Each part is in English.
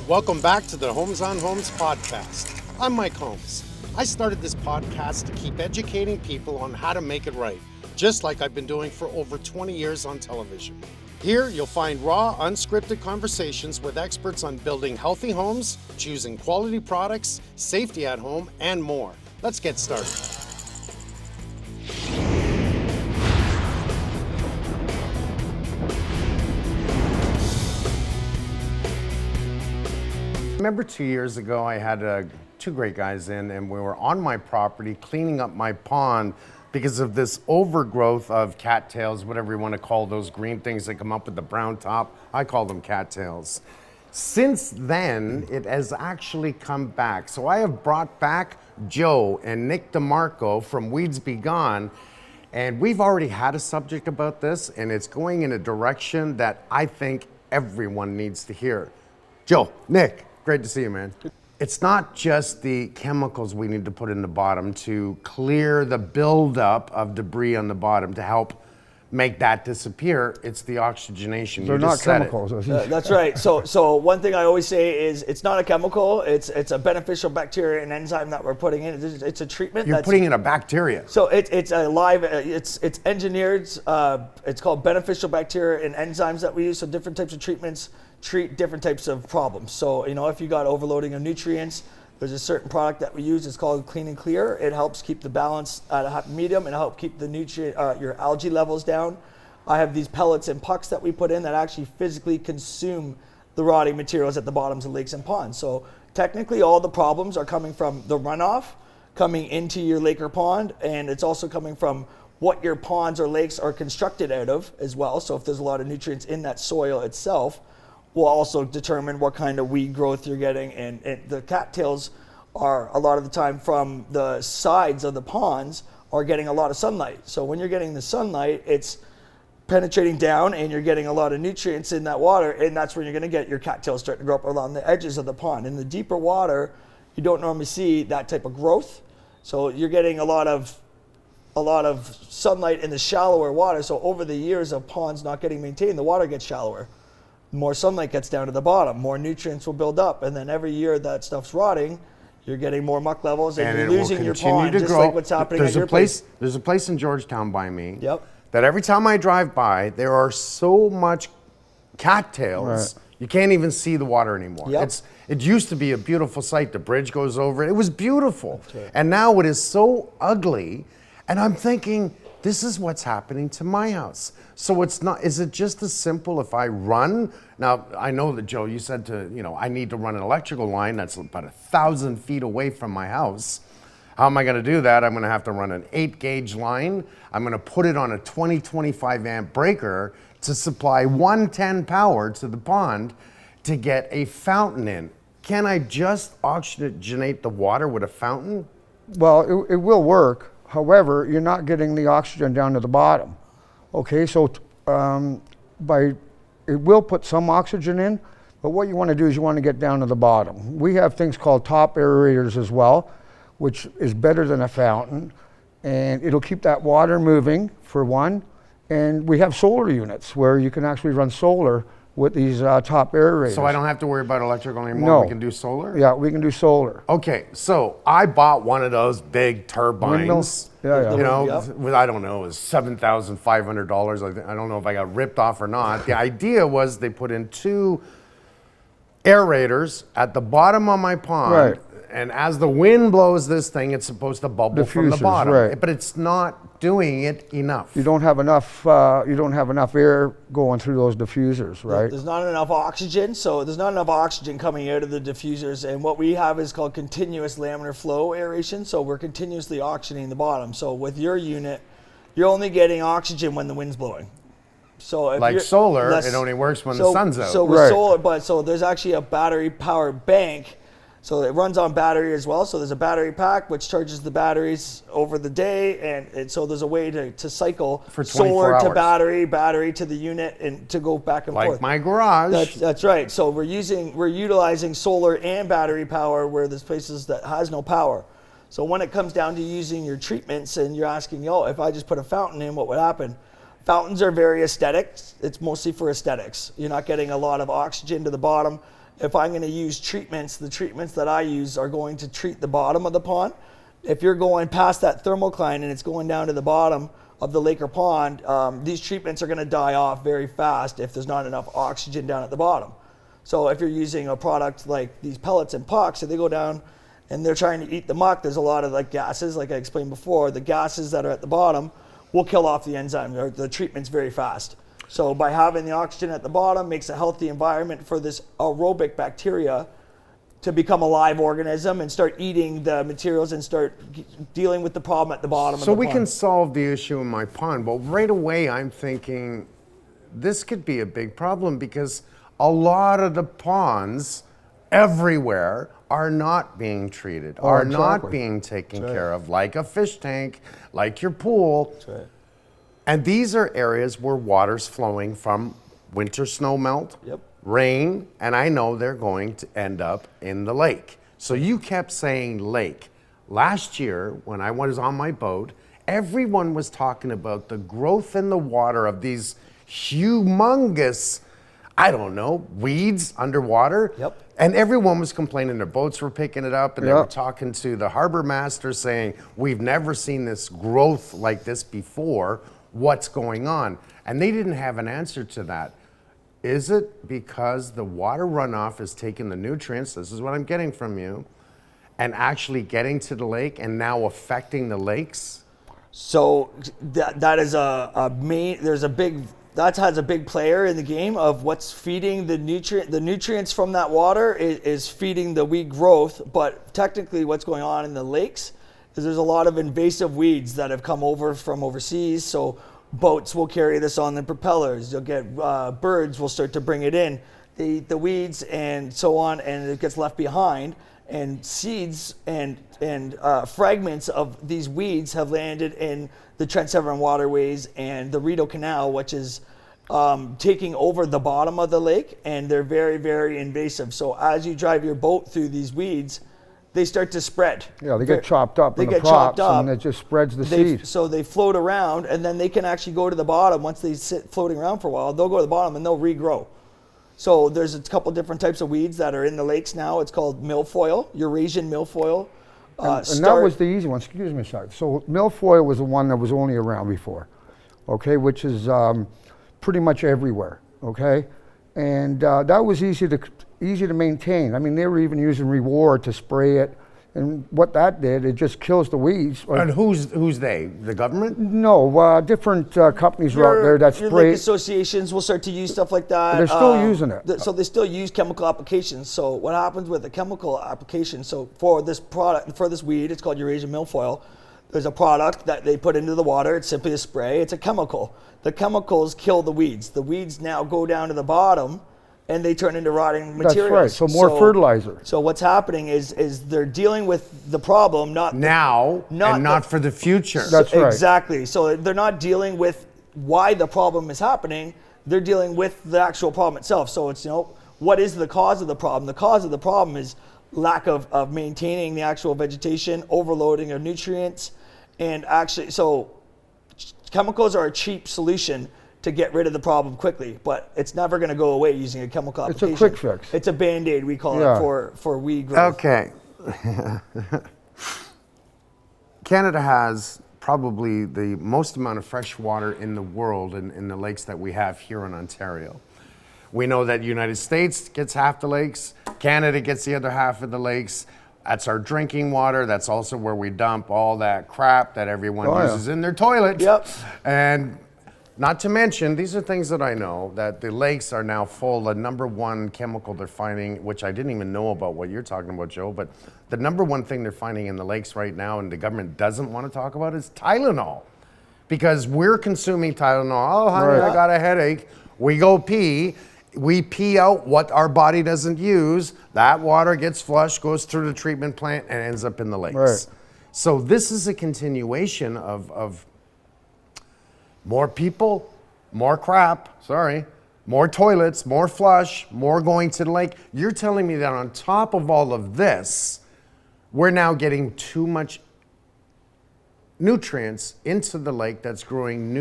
Welcome back to the Holmes on Homes podcast. I'm Mike Holmes. I started this podcast to keep educating people on how to make it right, just like I've been doing for over 20 years on television. Here, you'll find raw, unscripted conversations with experts on building healthy homes, choosing quality products, safety at home, and more. Let's get started. Remember 2 years ago, I had two great guys in, and we were on my property cleaning up my pond because of this overgrowth of cattails, whatever you want to call those green things that come up with the brown top. I call them cattails. Since then, it has actually come back. So I have brought back Joe and Nick DeMarco from Weeds Be Gone, and we've already had a subject about this, and it's going in a direction that I think everyone needs to hear. Joe, Nick, great to see you, man. It's not just the chemicals we need to put in the bottom to clear the buildup of debris on the bottom to help make that disappear. It's the oxygenation. They're not chemicals. That's right. So one thing I always say is it's not a chemical. It's a beneficial bacteria and enzyme that we're putting in. It's a treatment. You're putting in a bacteria. So it's a live. It's engineered. It's called beneficial bacteria and enzymes that we use. So different types of treatments treat different types of problems. So if you got overloading of nutrients, there's a certain product that we use. It's called Clean and Clear. It helps keep the balance at a happy medium and help keep the your algae levels down. I have these pellets and pucks that we put in that actually physically consume the rotting materials at the bottoms of lakes and ponds. So technically all the problems are coming from the runoff coming into your lake or pond, and it's also coming from what your ponds or lakes are constructed out of as well. So if there's a lot of nutrients in that soil itself, will also determine what kind of weed growth you're getting. And the cattails are a lot of the time from the sides of the ponds are getting a lot of sunlight. So when you're getting the sunlight, it's penetrating down and you're getting a lot of nutrients in that water, and that's when you're gonna get your cattails starting to grow up along the edges of the pond. In the deeper water, you don't normally see that type of growth. So you're getting a lot of sunlight in the shallower water. So over the years of ponds not getting maintained, the water gets shallower. More sunlight gets down to the bottom, more nutrients will build up, and then every year that stuff's rotting, you're getting more muck levels and you're losing your pond, just like what's happening at your place. There's a place in Georgetown by me Yep. that every time I drive by, there are so much cattails, you can't even see the water anymore. Yep. It used to be a beautiful sight. The bridge goes over it. It was beautiful. Right. And now it is so ugly, and I'm thinking, this is what's happening to my house. So is it just as simple if I run? Now, I know that, Joe, you said I need to run an electrical line that's about 1,000 feet away from my house. How am I gonna do that? I'm gonna have to run an 8-gauge line. I'm gonna put it on a 20-25 amp breaker to supply 110 power to the pond to get a fountain in. Can I just oxygenate the water with a fountain? Well, it will work. However, you're not getting the oxygen down to the bottom. Okay, so it will put some oxygen in, but what you want to do is you want to get down to the bottom. We have things called top aerators as well, which is better than a fountain, and it'll keep that water moving for one. And we have solar units where you can actually run solar with these top aerators. So I don't have to worry about electrical anymore? No. We can do solar? Yeah, we can do solar. Okay, so I bought one of those big turbines. Windmills? Yeah. With, I don't know, it was $7,500. I don't know if I got ripped off or not. The idea was they put in 2 aerators at the bottom of my pond. Right. And as the wind blows this thing, it's supposed to bubble from the Diffusers, bottom. right. But it's not doing it enough. You don't have enough air going through those diffusers, right? There's not enough oxygen, so there's not enough oxygen coming out of the diffusers, and what we have is called continuous laminar flow aeration, so we're continuously oxygenating the bottom. So with your unit, you're only getting oxygen when the wind's blowing. So if Like solar, it only works when the sun's out. So with Right. solar, so there's actually a battery powered bank. So it runs on battery as well. So there's a battery pack which charges the batteries over the day, and so there's a way to cycle For 24 solar hours. to battery to the unit, and to go back and Like forth. my garage. That's right. So we're utilizing solar and battery power where there's places that has no power. So when it comes down to using your treatments, and you're asking, if I just put a fountain in, what would happen? Fountains are very aesthetic. It's mostly for aesthetics. You're not getting a lot of oxygen to the bottom. if I'm going to use treatments, the treatments that I use are going to treat the bottom of the pond. If you're going past that thermocline and it's going down to the bottom of the lake or pond, these treatments are going to die off very fast if there's not enough oxygen down at the bottom. So if you're using a product like these pellets and pucks, and they go down and they're trying to eat the muck, there's a lot of like gases, like I explained before. The gases that are at the bottom will kill off the enzyme or the treatments very fast. So by having the oxygen at the bottom makes a healthy environment for this aerobic bacteria to become a live organism and start eating the materials and start dealing with the problem at the bottom of the pond. So we can solve the issue in my pond. Well, right away I'm thinking this could be a big problem because a lot of the ponds everywhere are not being treated, are not being taken care of, like a fish tank, like your pool. That's right. And these are areas where water's flowing from winter snow melt, rain, and I know they're going to end up in the lake. So you kept saying lake. Last year, when I was on my boat, everyone was talking about the growth in the water of these humongous, I don't know, weeds underwater. And everyone was complaining their boats were picking it up, and they were talking to the harbor master saying, we've never seen this growth like this before. What's going on? And they didn't have an answer to that. Is it because the water runoff is taking the nutrients, this is what I'm getting from you, and actually getting to the lake and now affecting the lakes? So that is a main, that has a big player in the game of what's feeding the nutrients from that water is feeding the weed growth. But technically what's going on in the lakes is there's a lot of invasive weeds that have come over from overseas. So boats will carry this on the propellers. You'll get birds will start to bring it in. They eat the weeds and so on, and it gets left behind. And seeds and fragments of these weeds have landed in the Trent Severn waterways and the Rideau Canal, which is taking over the bottom of the lake, and they're very, very invasive. So as you drive your boat through these weeds, they start to spread. Yeah, they get chopped up in the props, and it just spreads the seed. So they float around, and then they can actually go to the bottom. Once they sit floating around for a while, they'll go to the bottom and they'll regrow. So there's a couple different types of weeds that are in the lakes now. It's called milfoil, Eurasian milfoil. And that was the easy one. Excuse me, sorry. So milfoil was the one that was only around before, okay, which is pretty much everywhere, okay? And that was easy to maintain. I mean, they were even using Reward to spray it. And what that did, it just kills the weeds. And who's they? The government? No, different companies are out there that spray. Lake associations will start to use stuff like that. They're still using it. So they still use chemical applications. So what happens with the chemical application, so for this product, for this weed, it's called Eurasian milfoil, there's a product that they put into the water. It's simply a spray. It's a chemical. The chemicals kill the weeds. The weeds now go down to the bottom, and they turn into rotting materials. That's right, so more fertilizer. So what's happening is they're dealing with the problem, not for the future. That's right. Exactly. So they're not dealing with why the problem is happening. They're dealing with the actual problem itself. So it's, what is the cause of the problem? The cause of the problem is lack of maintaining the actual vegetation, overloading of nutrients, and actually, so chemicals are a cheap solution to get rid of the problem quickly, but it's never going to go away using a chemical application. It's a quick fix. It's a Band-Aid, we call it, for weed growth. Okay. Canada has probably the most amount of fresh water in the world in the lakes that we have here in Ontario. We know that the United States gets half the lakes, Canada gets the other half of the lakes. That's our drinking water. That's also where we dump all that crap that everyone uses in their toilet. And not to mention, these are things that I know, that the lakes are now full. The number one chemical they're finding, which I didn't even know about what you're talking about, Joe, but the number one thing they're finding in the lakes right now and the government doesn't want to talk about is Tylenol. Because we're consuming Tylenol. Oh, honey, I got a headache. We go pee. We pee out what our body doesn't use. That water gets flushed, goes through the treatment plant, and ends up in the lakes. So this is a continuation of more people, more crap, more toilets, more flush, more going to the lake. You're telling me that on top of all of this, we're now getting too much nutrients into the lake that's growing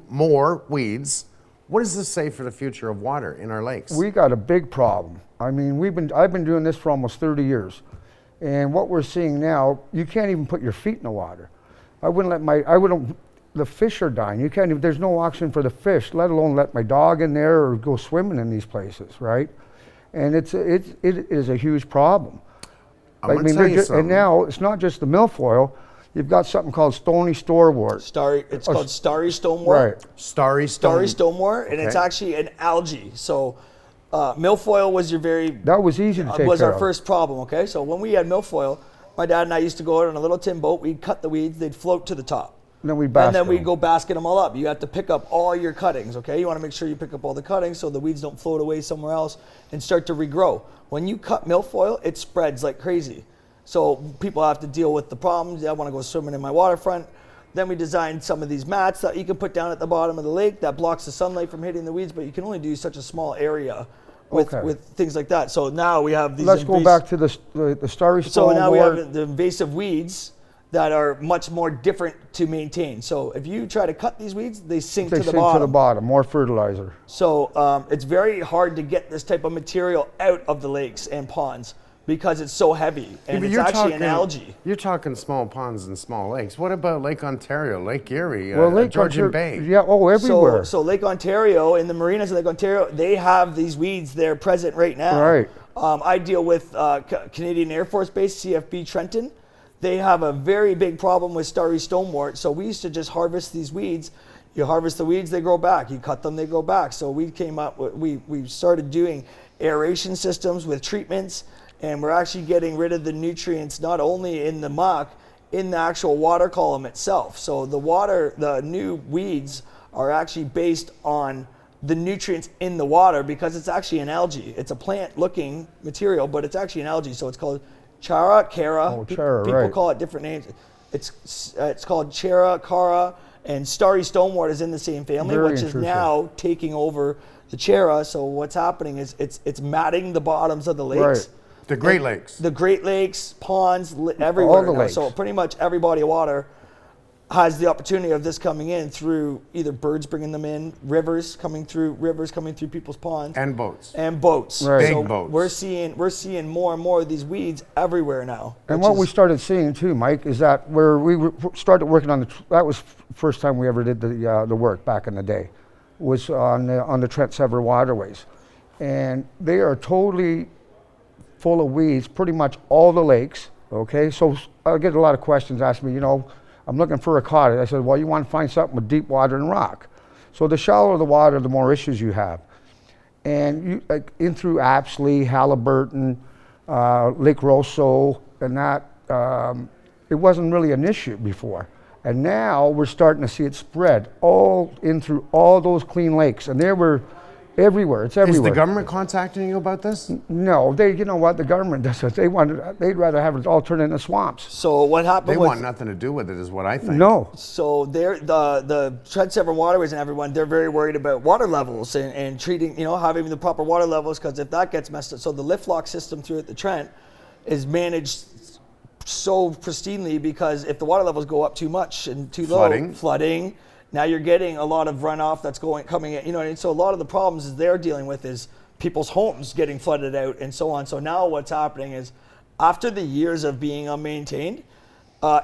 more weeds, What does this say for the future of water in our lakes? We got a big problem. I mean, I've been doing this for almost 30 years. And what we're seeing now, you can't even put your feet in the water. The fish are dying. You can't even, there's no oxygen for the fish, let alone let my dog in there or go swimming in these places, right? And it is a huge problem. I'm gonna tell you something. And now it's not just the milfoil. You've got something called stony storewort. It's called starry stonewort. Right. Starry stonewort, and it's Okay. actually an algae. So milfoil was That was easy to take was care our of. first problem. Okay, so when we had milfoil, my dad and I used to go out on a little tin boat. We'd cut the weeds. They'd float to the top. And then we we'd go basket them all up. You have to pick up all your cuttings, okay? You want to make sure you pick up all the cuttings so the weeds don't float away somewhere else and start to regrow. When you cut milfoil, it spreads like crazy. So people have to deal with the problems. I want to go swimming in my waterfront. Then we designed some of these mats that you can put down at the bottom of the lake that blocks the sunlight from hitting the weeds, but you can only do such a small area with things like that. So now we have these. Let's go back to the starry stonewort. So now we have the invasive weeds that are much more different to maintain. So if you try to cut these weeds, they sink to the bottom. More fertilizer. So it's very hard to get this type of material out of the lakes and ponds because it's so heavy, and it's actually an algae. You're talking small ponds and small lakes. What about Lake Ontario, Lake Erie, Lake Georgian Bay? Yeah, everywhere. So Lake Ontario, in the marinas of Lake Ontario, they have these weeds there present right now. Right. I deal with Canadian Air Force Base, CFB Trenton. They have a very big problem with starry stonewort. So we used to just harvest these weeds. You harvest the weeds, they grow back. You cut them, they grow back. So we came up with, we started doing aeration systems with treatments, and we're actually getting rid of the nutrients not only in the muck, in the actual water column itself. So the new weeds are actually based on the nutrients in the water because it's actually an algae. It's a plant-looking material, but it's actually an algae. So it's called Chara, Cara. People call it different names. It's called Chara, Cara, and starry stonewort is in the same family, which is now taking over the Chara. So what's happening is it's matting the bottoms of the lakes. Right. The Great Lakes. The Great Lakes, ponds, everywhere. All the lakes. So pretty much every body of water has the opportunity of this coming in through either birds bringing them in, rivers coming through people's ponds. And boats. Right. Big So boats. we're seeing more and more of these weeds everywhere now. And what we started seeing too, Mike, is that where we started working on that was first time we ever did the work back in the day, was on the Trent Sever waterways, and they are totally full of weeds, pretty much all the lakes. Okay, so I get a lot of questions asking me, I'm looking for a cottage. I said, well, you want to find something with deep water and rock. So the shallower the water, the more issues you have. And in through Apsley, Halliburton, Lake Rosso, and that, it wasn't really an issue before. And now we're starting to see it spread all in through all those clean lakes. And they were everywhere. It's everywhere. Is the government contacting you about this? No, you know what, the government does it. They'd rather have it all turn into swamps. So what happened? They want nothing to do with it, is what I think. No. So the Trent Sever waterways and everyone, they're very worried about water levels and treating, having the proper water levels, because if that gets messed up, so the lift lock system through at the Trent is managed so pristinely, because if the water levels go up too much and too low, flooding. Now you're getting a lot of runoff that's coming in, and so a lot of the problems they're dealing with is people's homes getting flooded out and so on. So now what's happening is, after the years of being unmaintained,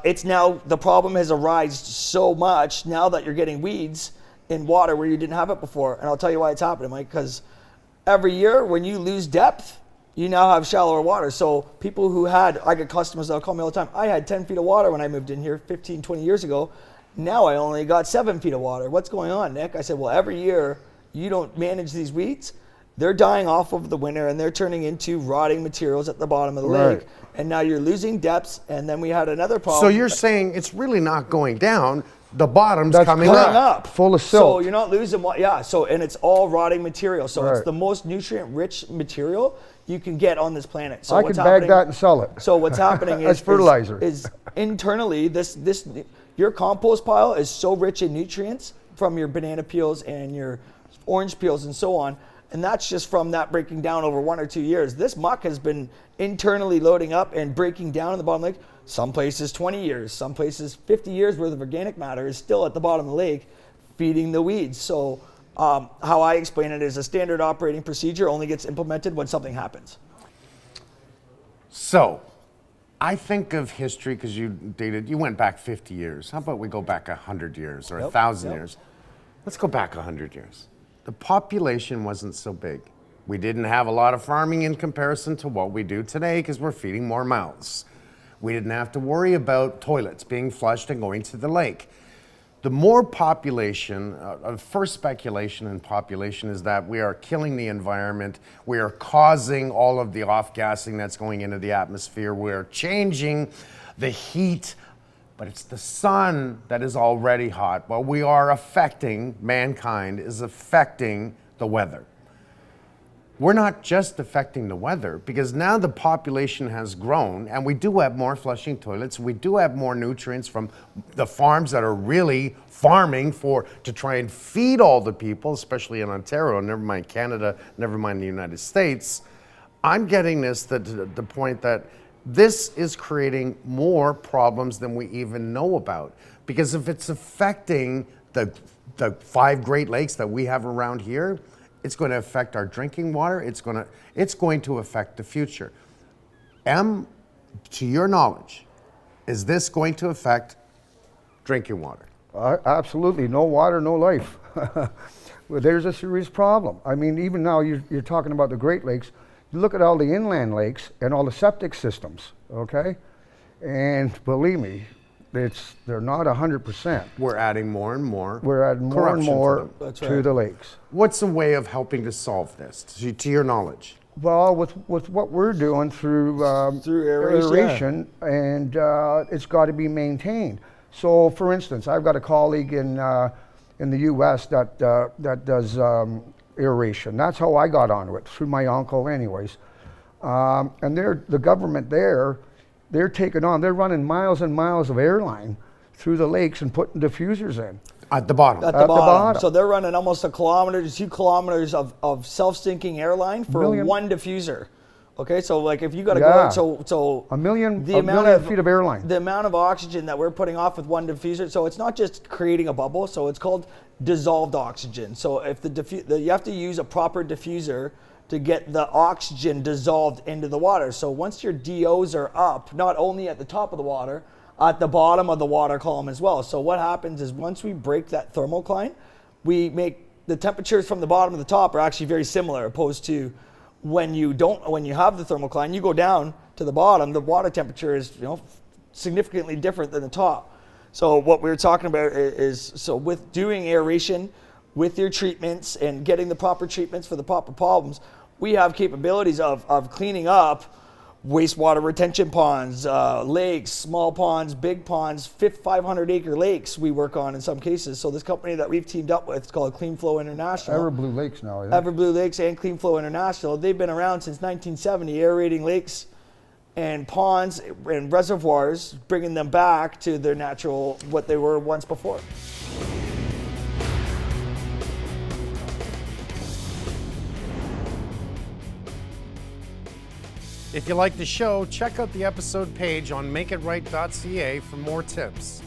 it's now, the problem has arisen so much now that you're getting weeds in water where you didn't have it before. And I'll tell you why it's happening, Mike, because every year when you lose depth, you now have shallower water. So people I get customers that'll call me all the time. I had 10 feet of water when I moved in here 15, 20 years ago. Now I only got 7 feet of water. What's going on, Nick? I said, well, every year you don't manage these weeds, they're dying off over the winter and they're turning into rotting materials at the bottom of the lake. And now you're losing depths, and then we had another problem. So you're saying it's really not going down, the bottom's coming up. Full of silt. So you're not losing water. Yeah, and it's all rotting material. So it's the most nutrient-rich material you can get on this planet. So I could bag that and sell it. So what's happening is fertilizer. Is internally your compost pile is so rich in nutrients from your banana peels and your orange peels and so on, and that's just from that breaking down over 1 or 2 years. This muck has been internally loading up and breaking down in the bottom lake. Some places 20 years, some places 50 years worth of organic matter is still at the bottom of the lake feeding the weeds. So How I explain it is a standard operating procedure only gets implemented when something happens. So, I think of history because you went back 50 years. How about we go back 100 years or 1,000 years? Let's go back 100 years. The population wasn't so big. We didn't have a lot of farming in comparison to what we do today because we're feeding more mouths. We didn't have to worry about toilets being flushed and going to the lake. The more population, first speculation in population is that we are killing the environment. We are causing all of the off-gassing that's going into the atmosphere. We are changing the heat, but it's the sun that is already hot. Well, we are affecting, mankind is affecting the weather. We're not just affecting the weather because now the population has grown and we do have more flushing toilets. We do have more nutrients from the farms that are really farming to try and feed all the people, especially in Ontario, never mind Canada, never mind the United States. I'm getting this to the point that this is creating more problems than we even know about. Because if it's affecting the 5 Great Lakes that we have around here, it's going to affect our drinking water. It's going to affect the future. To your knowledge, is this going to affect drinking water? Absolutely. No water, no life. Well, there's a serious problem. I mean, even now you're talking about the Great Lakes. You look at all the inland lakes and all the septic systems, okay? And believe me, they're not 100%. We're adding more and more. We're adding more and more to the lakes. What's a way of helping to solve this, to your knowledge? Well, with what we're doing through aeration, and it's got to be maintained. So, for instance, I've got a colleague in the U.S. that does aeration. That's how I got onto it, through my uncle, anyways. And the government there. They're running miles and miles of airline through the lakes and putting diffusers in. At the bottom. At the bottom. So they're running almost 1 kilometer to 2 kilometers of self-sinking airline for one diffuser. Okay, so like if you got to go out, so a million feet of airline. The amount of oxygen that we're putting off with one diffuser, so it's not just creating a bubble, so it's called dissolved oxygen. So if you have to use a proper diffuser to get the oxygen dissolved into the water. So once your DOs are up, not only at the top of the water, at the bottom of the water column as well. So what happens is once we break that thermocline, we make the temperatures from the bottom to the top are actually very similar, opposed to when you have the thermocline, you go down to the bottom, the water temperature is significantly different than the top. So what we're talking about is with doing aeration, with your treatments and getting the proper treatments for the proper problems, we have capabilities of cleaning up wastewater retention ponds, lakes, small ponds, big ponds, 500-acre lakes we work on in some cases. So this company that we've teamed up with, it's called Clean Flow International. Everblue Lakes now, I think. Everblue Lakes and Clean Flow International. They've been around since 1970, aerating lakes and ponds and reservoirs, bringing them back to their natural, what they were once before. If you like the show, check out the episode page on makeitright.ca for more tips.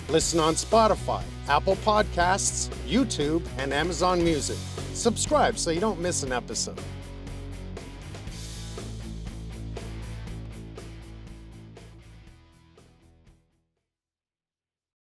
Listen on Spotify, Apple Podcasts, YouTube, and Amazon Music. Subscribe so you don't miss an episode.